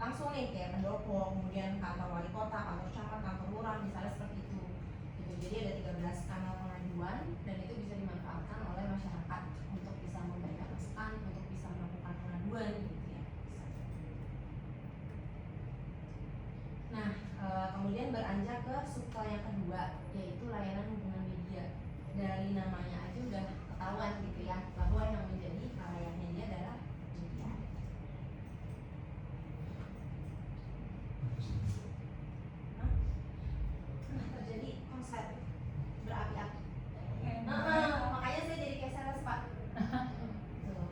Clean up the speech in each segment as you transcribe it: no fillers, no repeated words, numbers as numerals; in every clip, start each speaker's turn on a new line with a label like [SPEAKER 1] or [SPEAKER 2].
[SPEAKER 1] langsung nih kayak pendopo, kemudian kantor wali kota, kantor camat, kantor lurah, misalnya seperti itu gitu. Jadi ada 13 kanal pengaduan dan itu bisa dimanfaatkan oleh masyarakat untuk bisa memberikan masukan, untuk bisa melakukan pengaduan gitu ya. Nah, kemudian beranjak ke subkel yang kedua, yaitu layanan hubungan media. Dari namanya aja udah ketahuan gitu ya, bahwa yang menjadi layak media adalah media. Terjadi konslet berapi-api. Makanya saya jadi kayak sales, Pak. Tuh.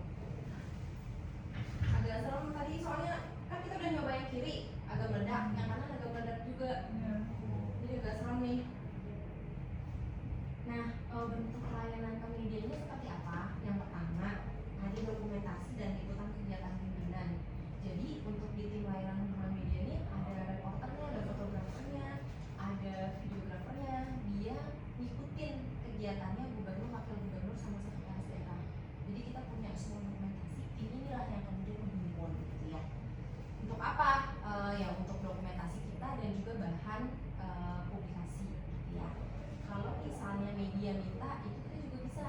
[SPEAKER 1] Agak serem tadi soalnya kan kita udah nyoba yang kiri agak meledak, yang kanan agak meledak juga. Jadi agak serem nih. Nah, bentuk layanan ke media ini seperti apa? Yang pertama, ada dokumentasi dan liputan kegiatan pimpinan. Jadi untuk di tim layanan hubungan media ini ada reporternya, ada fotografernya, ada videografernya. Dia ngikutin kegiatannya gubernur, wakil gubernur, sama sekretaris daerah. Jadi kita punya semua dokumentasi. Inilah yang kemudian dihimpun gitu ya. Untuk apa? Ya untuk dokumentasi kita dan juga bahan publikasi gitu ya. Kalau misalnya media minta, itu kita juga bisa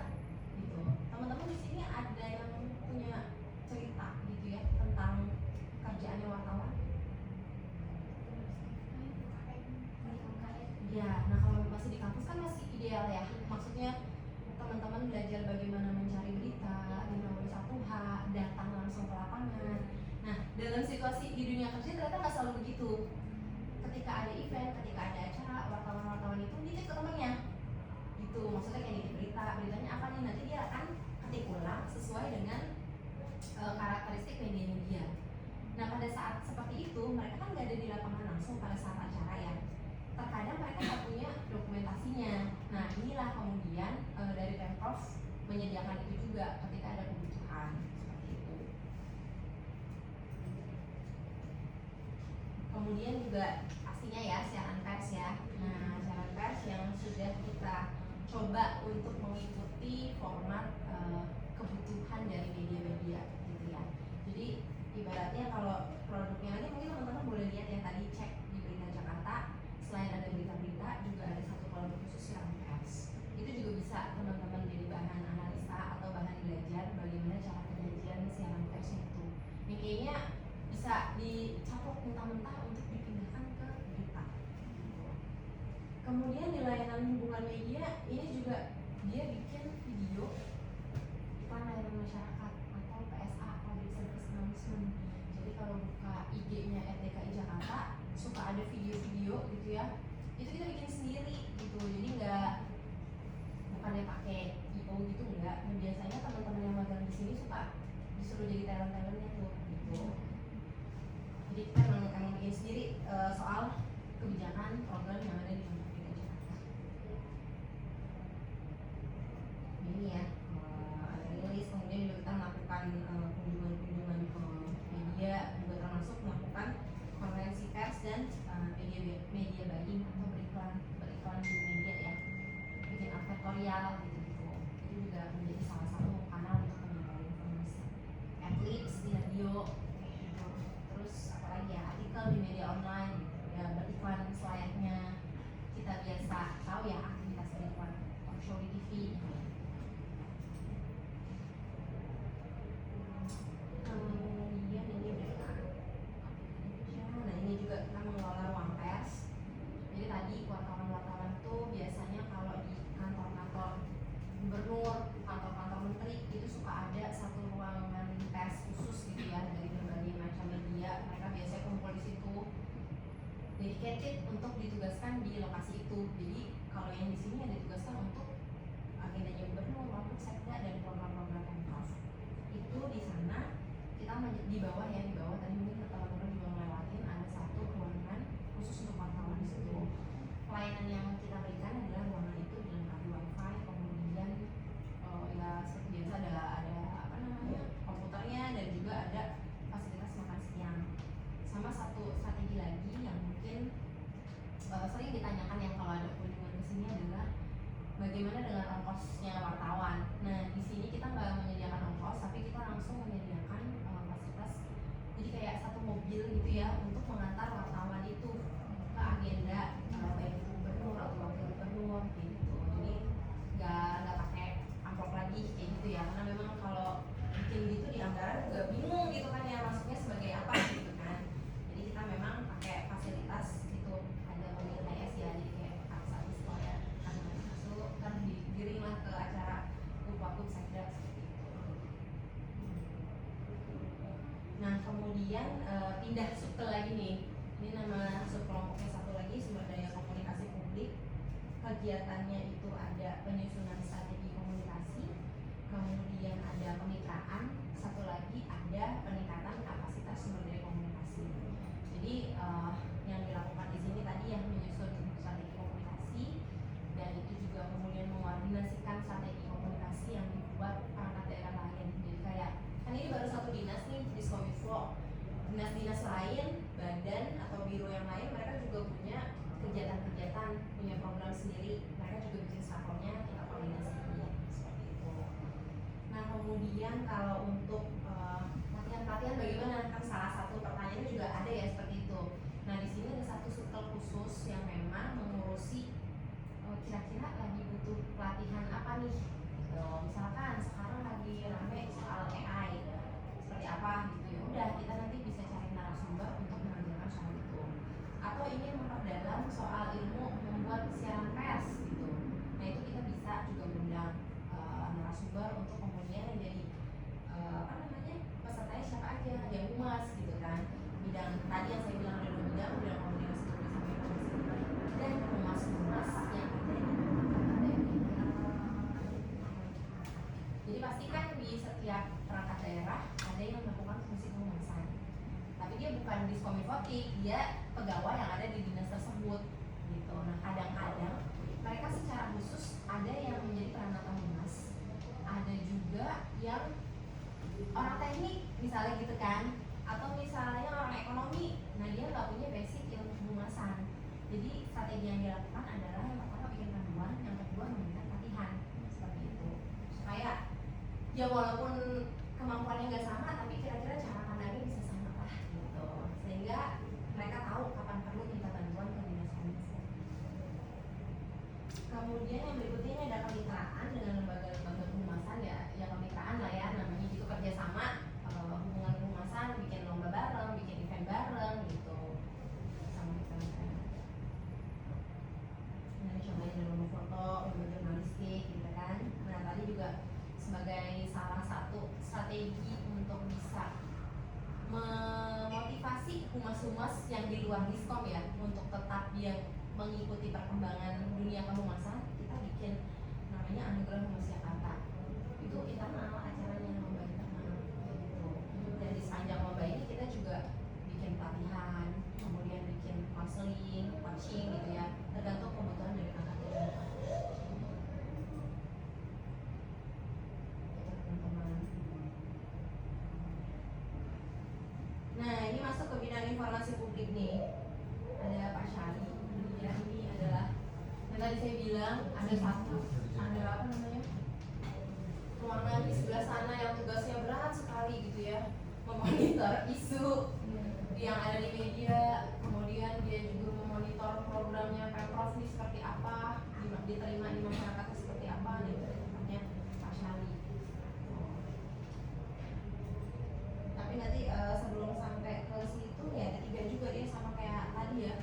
[SPEAKER 1] gitu. Teman-teman di sini ada yang punya cerita gitu ya tentang kerjaannya wartawan? Ya, nah kalau masih di kampus kan masih ideal ya. Maksudnya teman-teman belajar bagaimana mencari berita di 5W1H, datang langsung ke lapangan. Nah, dalam situasi di dunia kerja ternyata nggak selalu begitu. Ketika ada event, ketika ada acara, wartawan-wartawan itu dicek ke temannya gitu. Maksudnya kayak nitip beritanya apa nih, nanti dia akan ketik ulang sesuai dengan karakteristik media dia. Nah, pada saat seperti itu mereka kan nggak ada di lapangan langsung pada saat acara ya. Terkadang mereka nggak punya dokumentasinya. Nah, inilah kemudian dari Pemprov menyediakan itu juga ketika ada kebutuhan seperti itu. Kemudian juga pastinya ya siaran pers ya. Nah, siaran pers yang sudah kita coba untuk mengikuti format kebutuhan dari media-media gitu ya. Jadi ibaratnya kalau produknya aja mungkin teman-teman boleh lihat yang tadi cek di Berita Jakarta. Selain ada berita-berita juga ada satu kolom khusus siaran pers. Itu juga bisa teman-teman jadi bahan analisa atau bahan belajar bagaimana cara penyajian siaran pers itu. Ini kayaknya bisa dicaplok mentah-mentah untuk dipindahkan ke berita. Kemudian di layanan hubungan media ini juga dia bikin video iklan layanan masyarakat atau PSA, Public Service Announcement. Jadi kalau buka IG-nya RDKI Jakarta suka ada video-video gitu ya. Itu kita bikin sendiri gitu. Jadi bukannya pakai IO gitu enggak. Dan biasanya teman-teman yang magang di sini suka disuruh jadi talent-talentnya tuh gitu. Jadi kita emang bikin sendiri soal kebijakan program yang ada di Pemprov DKI Jakarta. Ini ya ada rilis, kemudian juga kita melakukan kunjungan ke media, juga termasuk melakukan konferensi pers dan media buying atau beriklan di media ya, bikin advertorial gitu. Itu juga menjadi salah satu kanal untuk menyampaikan informasi. Adlibs di radio gitu. Terus apalagi ya, artikel di media online gitu ya, beriklan selayaknya kita biasa tahu ya aktivitas beriklan, talk show di TV. Kemudian ini berita. Nah, ini juga kita mengelola ruang pers. Jadi tadi wartawan-wartawan tuh biasanya kalau di kantor-kantor gubernur, kantor-kantor menteri itu suka ada satu ruangan pers khusus gitu ya dari berbagai macam media. Mereka biasanya kumpul di situ, dedicated untuk ditugaskan di lokasi itu. Jadi kalau yang di sini ada ditugaskan untuk agendanya gubernur, wapres, sekda dan program-program Pemprov. Itu di sana kita di bawah tadi mungkin teman-teman juga ngelewatin ada satu ruangan khusus untuk wartawan di situ. Pelayanan yang kita berikan adalah ruangan itu dilengkapi wifi, kemudian ya seperti biasa ada apa namanya komputernya dan juga ada fasilitas makan siang. Sama satu strategi lagi yang mungkin sering ditanyakan yang kalau ada kunjungan ke sini adalah bagaimana dengan ongkosnya wartawan. Nah, di sini kita nggak menyediakan ongkos, tapi kita langsung menyediakan fasilitas. Jadi kayak satu mobil mobil gitu ya untuk mengantar wartawan itu ke agenda baik itu gubernur atau wakil gubernur gitu. Jadi nggak pakai amplop lagi kayak gitu ya, karena memang kalau bikin gitu di anggaran juga bingung gitu kan ya, masuknya sebagai apa gitu kan. Jadi kita memang pakai fasilitas gitu, ada mobil HS ya, jadi kayak artis kalau ya kan masuk kan digiring lah ke acara Wakub Sekda seperti itu. Nah kemudian pindah sub ke lagi nih, ini nama sub kelompoknya satu lagi, sumber daya komunikasi publik. Kegiatannya itu ada penyusunan strategi komunikasi, kemudian ada kemitraan, satu lagi ada peningkatan kapasitas sumber daya komunikasi. Jadi yang dilakukan di sini tadi yang menyusun strategi komunikasi, dan itu juga kemudian mengkoordinasikan strategi komunikasi yang dibuat perangkat daerah lain. Jadi kayak kan ini baru satu dinas nih, Diskominfo, dinas-dinas lain, badan atau biro yang lain mereka juga punya kegiatan-kegiatan, punya program sendiri, mereka juga bikin sakornya, kita koordinasikan seperti itu. Nah kemudian kalau untuk latihan-latihan bagaimana, kan salah satu pertanyaannya juga ada ya seperti itu. Nah di sini ada satu subtel khusus yang memang mengurusi kira-kira lagi butuh pelatihan apa nih gitu. Misalkan sekarang lagi rame soal AI seperti apa gitu, ya udah kita nanti bisa cari narasumber untuk mengajarkan soal itu. Atau ingin memperdalam soal ilmu membuat siaran pers gitu, nah itu kita bisa juga mengundang narasumber untuk kemudian menjadi pesertanya siapa aja, yang humas gitu kan, bidang tadi yang saya bilang ada dua bidang komunikasi publik sama informasi, dan humas-humas yang ada di jadi pastikan di setiap perangkat daerah ada yang melakukan fungsi kehumasan, tapi dia bukan diskominfotik, dia pegawai yang ada di dinas tersebut gitu. Nah kadang-kadang mereka secara khusus ada yang menjadi peranata humas, ada juga yang orang teknik misalnya gitu kan, atau misalnya orang ekonomi, nah dia nggak punya basic ilmu kehumasan. Jadi strategi yang dilakukan adalah yang pertama bikin panduan, yang kedua memberikan latihan seperti itu, supaya ya walaupun kemampuannya nggak sama, tapi kira-kira cara pandangnya bisa sama lah gitu, sehingga mereka tahu kapan perlu minta bantuan ke dinas kominfo. Kemudian yang berikutnya ini ada kemitraan dengan lembaga-lembaga kehumasan ya kemitraan lah ya namanya gitu, kerjasama hubungan kehumasan, bikin lomba bareng, bikin event bareng gitu sama kita. Nah contohnya ada lomba foto, lomba jurnalistik gitu kan. Nah tadi juga sebagai salah satu strategi untuk bisa memotivasi humas-humas yang di luar Diskom ya untuk tetap dia mengikuti perkembangan dunia kehumasan, kita bikin namanya Anugerah Humas Jakarta. Itu internal acaranya, lomba internal gitu. Dan di sepanjang lomba ini kita juga bikin pelatihan, kemudian bikin konseling, coaching gitu ya, tergantung kebutuhan dari angkatan. Nah ini masuk ke bidang informasi publik nih, ada Pak Syari ya, ini adalah yang tadi saya bilang ada apa namanya, ruangan di sebelah sana yang tugasnya berat sekali gitu ya, memonitor isu yang ada di media, kemudian dia juga memonitor programnya Pemprov ini seperti apa, diterima di masyarakatnya seperti apa, gitu tempatnya Pak Syari. Tapi nanti sebelum sampai ke situ ya ada tiga juga dia sama kayak tadi ya,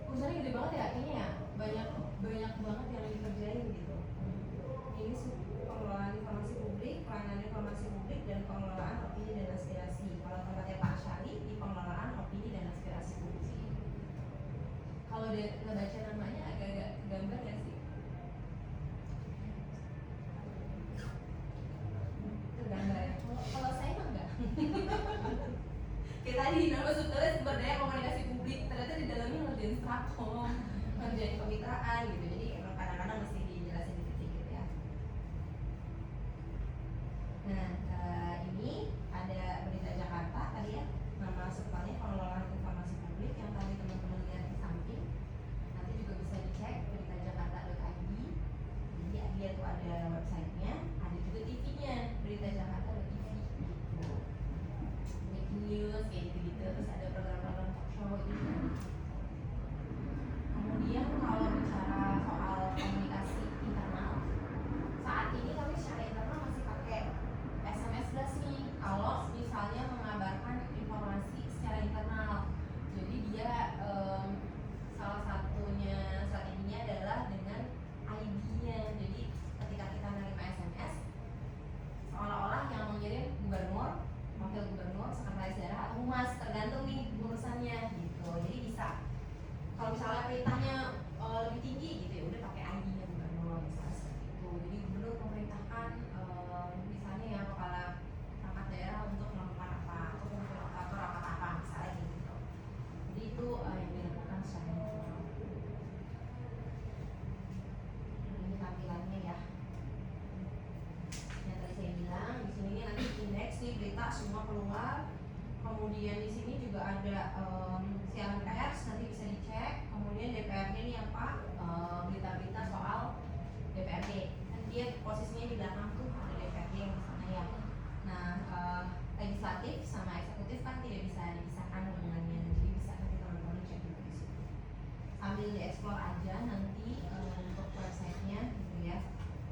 [SPEAKER 1] urusannya gede banget ya kayaknya ya, banyak banget yang dikerjain gitu. Ini pengelolaan informasi publik, pelayanan informasi publik, dan pengelolaan opini dan aspirasi. Kalau tempatnya Pak Syari di pengelolaan opini dan aspirasi publik. Kalau dia ngebaca namanya agak-agak gambar ya sih, tergambar ya. Kalau saya mah enggak. Kayak tadi nama subtelnya sumber daya komunikasi publik, ternyata di dalamnya ngerjain stratkom, ngerjain kemitraan gitu. Jadi emang kadang-kadang mesti dijelasin dikit-dikit ya. Nah ini ada Berita Jakarta tadi ya, nama subtelnya pengelolaan informasi publik yang tadi teman-teman lihat di samping. Nanti juga bisa dicek beritajakarta.id. Jadi dia tuh ada websitenya, ada juga TV-nya, beritajakarta.tv gitu. Breaking news kayak gitu-gitu. semua keluar. Kemudian di sini juga ada siaran pers, nanti bisa dicek. Kemudian DPRD ini apa? Berita-berita soal DPRD. Dan dia posisinya di belakang tuh ada DPRD yang di sana ya. Nah, legislatif sama eksekutif kan tidak bisa dipisahkan hubungannya, jadi bisa nanti teman-teman cek juga di situ. Sambil dieksplor aja nanti untuk websitenya gitu ya.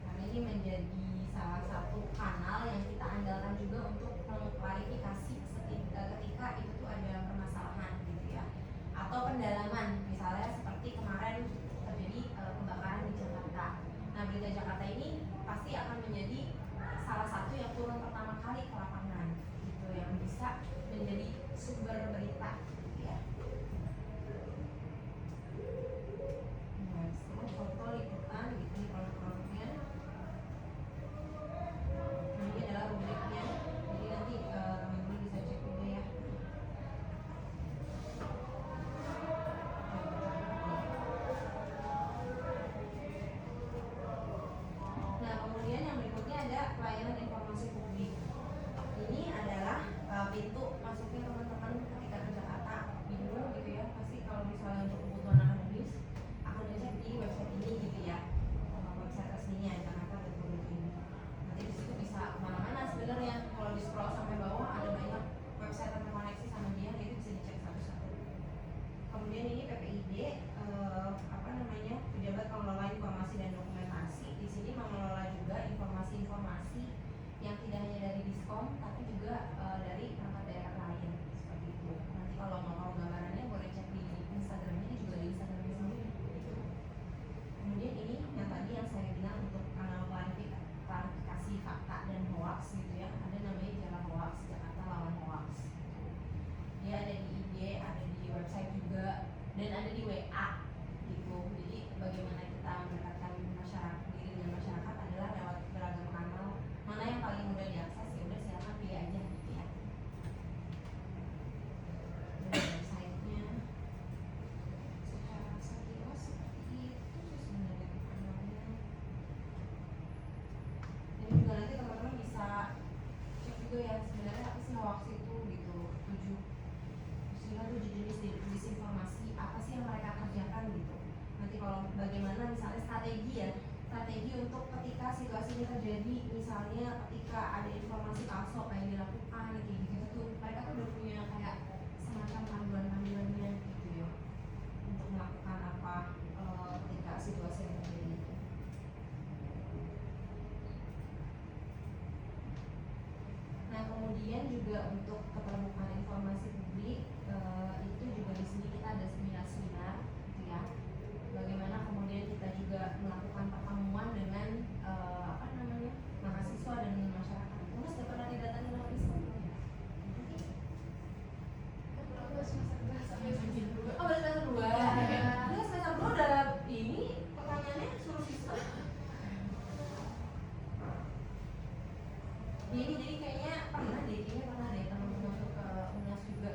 [SPEAKER 1] Karena ini menjadi salah satu kanal yang kita andalkan juga untuk mengklarifikasi ketika itu tuh ada permasalahan gitu ya, atau pendalaman, misalnya seperti kemarin terjadi kebakaran di Jakarta. Nah, berita Jakarta ini pasti akan menjadi salah satu yang turun pertama kali ke lapangan gitu, yang bisa menjadi sumber berita gitu ya. Nah, foto liputan gitu di kolom-kolomnya. Nah, ini adalah rubriknya, jadi nanti teman-teman bisa cek juga ya. Nah, kemudian yang berikutnya ada pelayanan informasi publik. Ini adalah pintu masuknya teman-teman ketika ke Jakarta bingung gitu ya. Pasti kalau misalnya untuk kebutuhan akademis akan ngecek di website ini gitu ya, website resminya jakarta.go.id. Nanti di situ bisa kemana-mana sebenarnya. Kalau di scroll sampai bawah ada banyak website yang terkoneksi sama dia, itu bisa dicek satu-satu. Kemudian ini PPID, Pejabat Pengelola Informasi dan Dokumentasi. Di sini mengelola juga informasi-informasi yang tidak hanya dari Diskom, tapi juga dari perangkat daerah lain seperti itu. Nanti kalau mau tahu gambarannya boleh cek di Instagramnya, ini juga di Instagramnya sendiri. Kemudian ini yang tadi yang saya bilang untuk kanal klarifikasi fakta dan hoax gitu ya, ada namanya Jala Hoax, Jakarta Lawan Hoax. Dia ada di IG, ada di website juga, dan ada di WA gitu. Jadi bagaimana kita mendekatkan masyarakat diri dengan masyarakat adalah lewat beragam kanal. Mana yang paling mudah diakses ya udah silakan pilih aja gitu ya. Dan websitenya secara sekilas seperti itu sih sebenarnya kanalnya. Ini juga nanti teman-teman bisa cek juga ya, sebenarnya apa sih hoax itu gitu. 7 jenis disinformasi, apa sih yang mereka kerjakan gitu. Nanti kalau bagaimana misalnya strategi untuk ketika situasi ini terjadi, misalnya ketika ada informasi palsu apa yang dilakukan gitu, mereka tuh udah punya kayak semacam panduan-panduannya gitu ya, untuk melakukan apa ketika situasi yang terjadi itu. Nah, kemudian juga untuk keterbukaan informasi publik, itu juga di sini kita ada seminar-seminar gitu ya. Bagaimana kemudian kita juga melakukan pertemuan dengan mahasiswa dan masyarakat. Mas sudah pernah didatangi mahasiswa? Oh, baru semester 2. Ya, semester 2 udah ini pertanyaannya suruh siswa. Ini jadi kayaknya pernah deh teman-teman masuk ke UNAS juga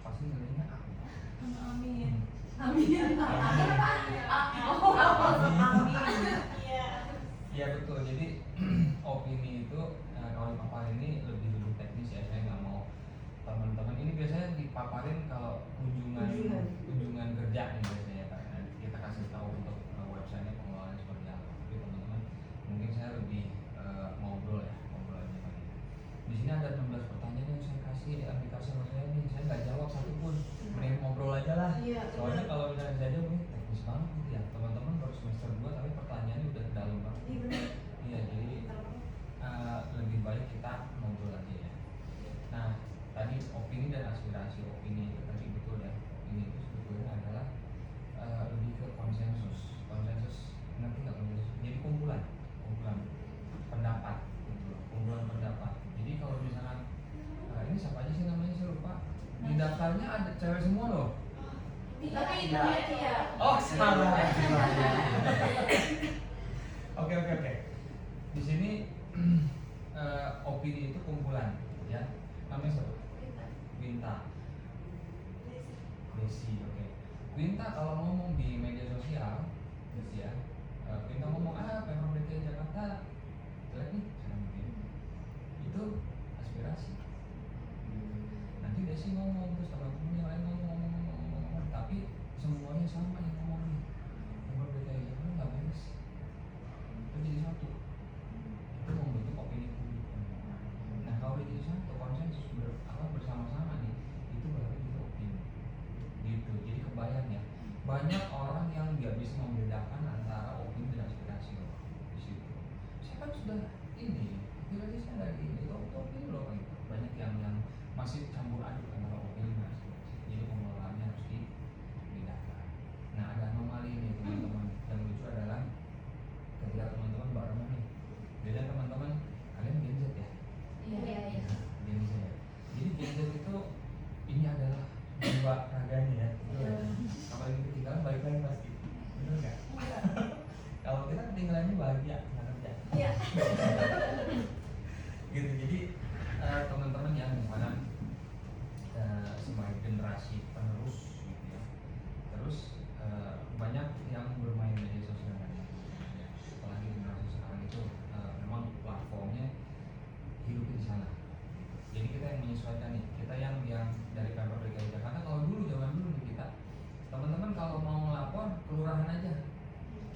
[SPEAKER 2] pasti nilainya A.
[SPEAKER 3] Amin.
[SPEAKER 1] Amin apa? Amin.
[SPEAKER 2] Iya betul. Jadi opini itu kalau dipaparin ini lebih teknis ya. Saya nggak mau teman-teman ini biasanya dipaparin kalau kunjungan kerja nih biasanya Pak. Kita kasih tahu untuk websitenya pengelolaannya seperti apa. Tapi teman-teman mungkin saya lebih ngobrol aja Pak. Di sini ada 16 pertanyaan yang saya kasih di aplikasi sama saya nih. Saya nggak jawab satupun. Mending ngobrol aja lah. Soalnya kalau misalnya saya jawab ini teknis banget gitu ya. Teman-teman baru semester 2 tapi pertanyaannya udah dalam banget. Iya jadi lebih baik kita ngobrol aja ya. Nah tadi opini dan aspirasi. Opini itu tadi betul ya. Opini itu sebetulnya adalah lebih ke konsensus. Ngerti nggak konsensus? Jadi kumpulan pendapat. Kumpulan pendapat. Jadi kalau misalkan ini siapa aja sih namanya saya lupa. Di daftarnya ada cewek semua loh.
[SPEAKER 1] Tapi namanya dia.
[SPEAKER 2] Oh salah. Oke. Di sini opini itu kumpulan ya. Namanya siapa? Winta. Desi, oke. Winta kalau ngomong di media sosial, ya, Winta ngomong Pemprov DKI Jakarta jelek nih, itu aspirasi. Nanti Desi ngomong, terus teman-teman yang lain ngomong, tapi semuanya sama yang ngomong nih. Pemprov DKI Jakarta nggak beres. Itu jadi satu. Itu membentuk opini publik. Nah kalau udah jadi satu konsensus bersama-sama nih, itu baru jadi opini. Gitu. Jadi kebayang ya, banyak orang yang nggak bisa membedakan antara opini dan aspirasi loh di situ. Saya kan sudah ini, aspirasi saya dari ini, itu opini loh kan. Banyak yang masih campur aduk antara opini dan aspirasi. Jadi pengelolaannya harus dibedakan. Nah ada anomali ini teman-teman. Yang lucu adalah ketika teman-teman barengan nih, beda teman-teman kalian Gen Z ya?
[SPEAKER 1] Iya.
[SPEAKER 2] Gen Z ya. Jadi Gen Z itu ini adalah jiwa raganya ya. Apalagi ketinggalan balik lagi pasti. Bener nggak? Kalau kita ketinggalannya bahagia nggak kerja.
[SPEAKER 1] Iya.
[SPEAKER 2] Gitu. Jadi teman-teman yang misalkan sebagai generasi penerus gitu ya. Terus banyak yang bermain media sosial kan. Apalagi generasi sekarang itu memang platformnya hidup di sana. Jadi kita yang menyesuaikan nih, kita yang dari Pemprov DKI Jakarta. Kalau zaman dulu nih kita, teman-teman kalau mau ngelapor kelurahan aja,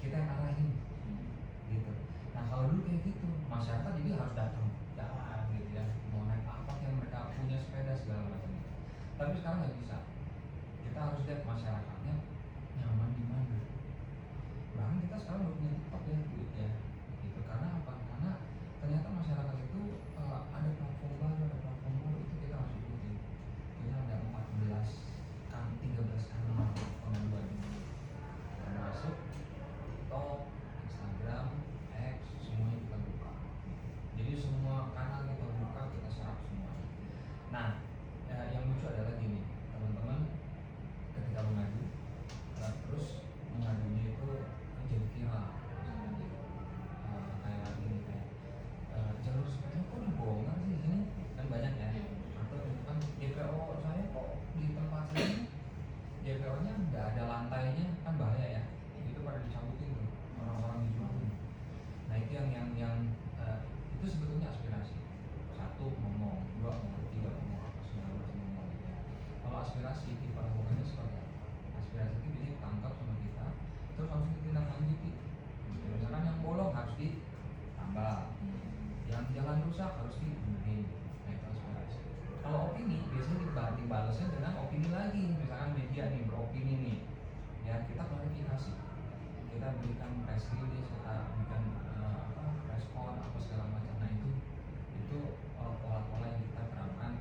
[SPEAKER 2] kita yang arahin, gitu. Nah kalau dulu kayak gitu, masyarakat jadi harus datang jalan gitu ya, mau naik apa yang mereka punya sepeda segala macam. Tapi sekarang nggak bisa, kita harus lihat masyarakatnya nyaman di mana. Bahkan kita sekarang udah punya TikTok ya, gitu. Karena apa? Karena ternyata masyarakat itu ada platform baru itu kita harus ikutin. Kita ada 13 kanal pengaduan, termasuk TikTok, Instagram, X, semuanya kita buka. Jadi semua kanal kita buka, kita serap semua. Nah, yang lucu adalah gini, teman-teman, ketika mengadu, terus mengadunya itu jadi viral. Kayak gini, jalur sepeda kok dibongkar sih di sini, kan banyak ya. Atau kan DPO saya kok di tempat saya DPO-nya nggak ada lantainya, kan bahaya ya. Itu pada dicabutin tuh orang-orang dijualin. Nah itu yang itu sebetulnya aspirasi. Satu ngomong, dua ngomong, tiga ngomong, apa segala macam ngomong gitu ya. Kalau aspirasi diperlakukannya seperti apa? Aspirasi itu biasanya ditangkap sama kita, terus langsung ditindaklanjuti. Misalkan yang bolong harus ditambah, yang jalan rusak harus dibenerin. Nah itu aspirasi. Kalau opini biasanya dibalasnya dengan opini lagi. Misalkan media nih beropini nih, ya kita klarifikasi, kita berikan press release, kita berikan respon apa segala macam. Nah itu pola-pola yang kita terapkan